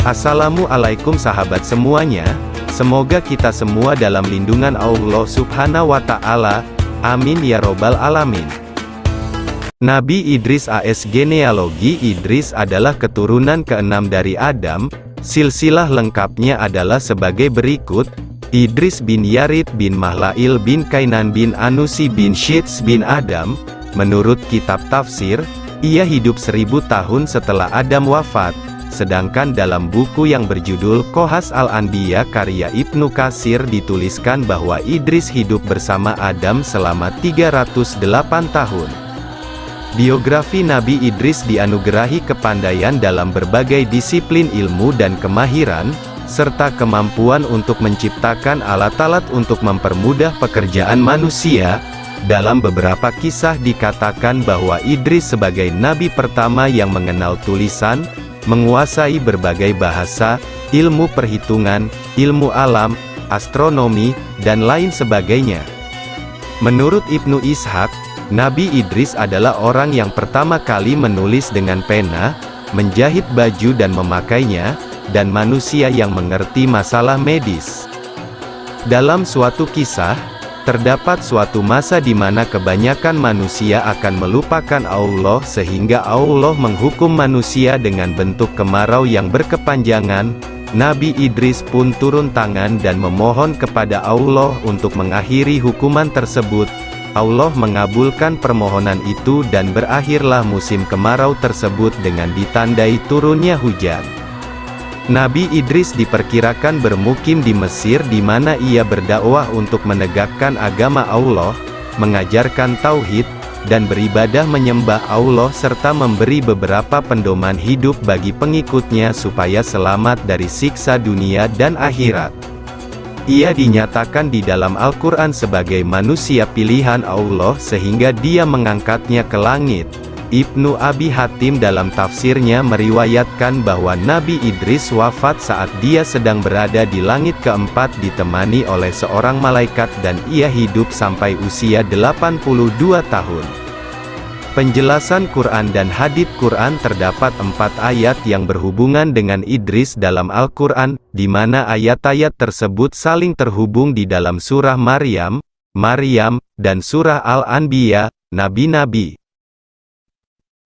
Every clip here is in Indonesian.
Assalamualaikum sahabat semuanya, semoga kita semua dalam lindungan Allah Subhanahu wa Ta'ala, amin ya robbal alamin. Nabi Idris AS. Genealogi Idris adalah keturunan keenam dari Adam. Silsilah lengkapnya adalah sebagai berikut: Idris bin Yarid bin Mahlail bin Kainan bin Anusi bin Syits bin Adam. Menurut kitab tafsir, ia hidup 1000 tahun setelah Adam wafat. Sedangkan dalam buku yang berjudul Qasas Al-Anbiya karya Ibnu Katsir dituliskan bahwa Idris hidup bersama Adam selama 308 tahun. Biografi Nabi Idris dianugerahi kepandaian dalam berbagai disiplin ilmu dan kemahiran, serta kemampuan untuk menciptakan alat-alat untuk mempermudah pekerjaan manusia. Dalam beberapa kisah dikatakan bahwa Idris sebagai nabi pertama yang mengenal tulisan, menguasai berbagai bahasa, ilmu perhitungan, ilmu alam, astronomi, dan lain sebagainya. Menurut Ibnu Ishaq, Nabi Idris adalah orang yang pertama kali menulis dengan pena, menjahit baju dan memakainya, dan manusia yang mengerti masalah medis. Dalam suatu kisah, terdapat suatu masa di mana kebanyakan manusia akan melupakan Allah sehingga Allah menghukum manusia dengan bentuk kemarau yang berkepanjangan. Nabi Idris pun turun tangan dan memohon kepada Allah untuk mengakhiri hukuman tersebut. Allah mengabulkan permohonan itu dan berakhirlah musim kemarau tersebut dengan ditandai turunnya hujan. Nabi Idris diperkirakan bermukim di Mesir di mana ia berdakwah untuk menegakkan agama Allah, mengajarkan tauhid, dan beribadah menyembah Allah serta memberi beberapa pedoman hidup bagi pengikutnya supaya selamat dari siksa dunia dan akhirat. Ia dinyatakan di dalam Al-Quran sebagai manusia pilihan Allah sehingga dia mengangkatnya ke langit. Ibnu Abi Hatim dalam tafsirnya meriwayatkan bahwa Nabi Idris wafat saat dia sedang berada di langit keempat ditemani oleh seorang malaikat dan ia hidup sampai usia 82 tahun. Penjelasan Quran dan hadits Quran terdapat 4 ayat yang berhubungan dengan Idris dalam Al-Quran, di mana ayat-ayat tersebut saling terhubung di dalam surah Maryam, dan surah Al-Anbiya, Nabi-Nabi.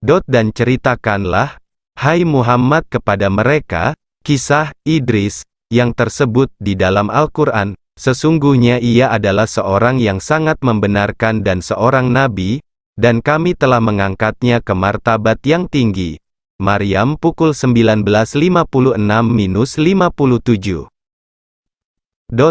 Dan ceritakanlah, hai Muhammad kepada mereka, kisah Idris, yang tersebut di dalam Al-Quran, sesungguhnya ia adalah seorang yang sangat membenarkan dan seorang nabi, dan kami telah mengangkatnya ke martabat yang tinggi. Maryam pukul 19:56-57.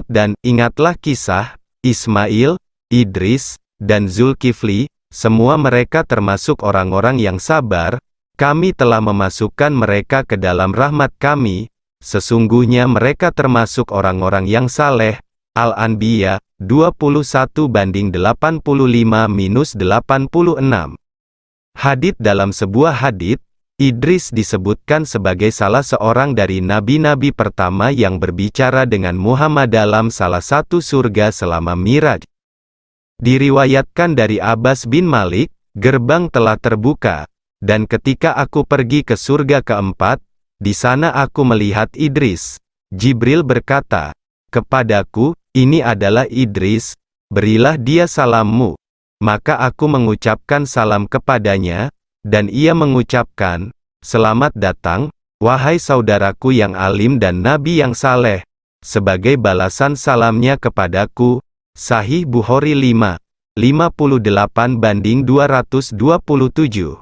Dan ingatlah kisah Ismail, Idris, dan Zulkifli. Semua mereka termasuk orang-orang yang sabar, kami telah memasukkan mereka ke dalam rahmat kami, sesungguhnya mereka termasuk orang-orang yang saleh. Al-Anbiya, 21:85-86. Hadits dalam sebuah hadits, Idris disebutkan sebagai salah seorang dari nabi-nabi pertama yang berbicara dengan Muhammad dalam salah satu surga selama Miraj. Diriwayatkan dari Abbas bin Malik, gerbang telah terbuka, dan ketika aku pergi ke surga keempat, di sana aku melihat Idris. Jibril berkata kepadaku, ini adalah Idris, berilah dia salammu. Maka aku mengucapkan salam kepadanya, dan ia mengucapkan, selamat datang, wahai saudaraku yang alim dan nabi yang saleh. Sebagai balasan salamnya kepadaku, Sahih Bukhari 5:58-227.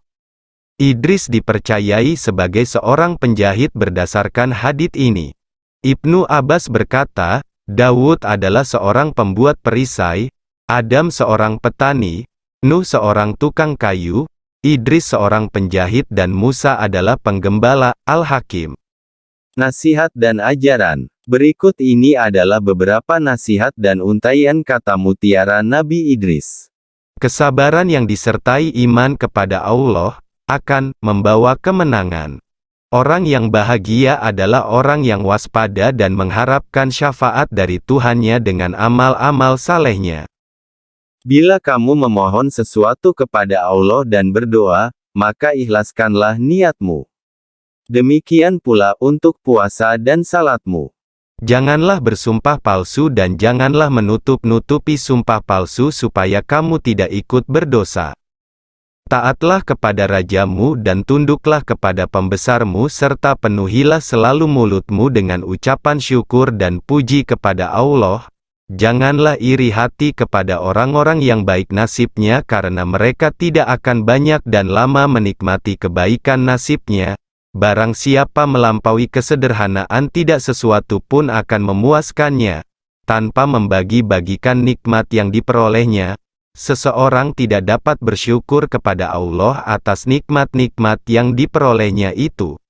Idris dipercayai sebagai seorang penjahit berdasarkan hadits ini. Ibnu Abbas berkata, Daud adalah seorang pembuat perisai, Adam seorang petani, Nuh seorang tukang kayu, Idris seorang penjahit dan Musa adalah penggembala. Al-Hakim. Nasihat dan ajaran. Berikut ini adalah beberapa nasihat dan untaian kata mutiara Nabi Idris. Kesabaran yang disertai iman kepada Allah, akan membawa kemenangan. Orang yang bahagia adalah orang yang waspada dan mengharapkan syafaat dari Tuhannya dengan amal-amal salehnya. Bila kamu memohon sesuatu kepada Allah dan berdoa, maka ikhlaskanlah niatmu. Demikian pula untuk puasa dan salatmu. Janganlah bersumpah palsu dan janganlah menutup-nutupi sumpah palsu supaya kamu tidak ikut berdosa. Taatlah kepada rajamu dan tunduklah kepada pembesarmu serta penuhilah selalu mulutmu dengan ucapan syukur dan puji kepada Allah. Janganlah iri hati kepada orang-orang yang baik nasibnya karena mereka tidak akan banyak dan lama menikmati kebaikan nasibnya. Barang siapa melampaui kesederhanaan tidak sesuatu pun akan memuaskannya. Tanpa membagi-bagikan nikmat yang diperolehnya, seseorang tidak dapat bersyukur kepada Allah atas nikmat-nikmat yang diperolehnya itu.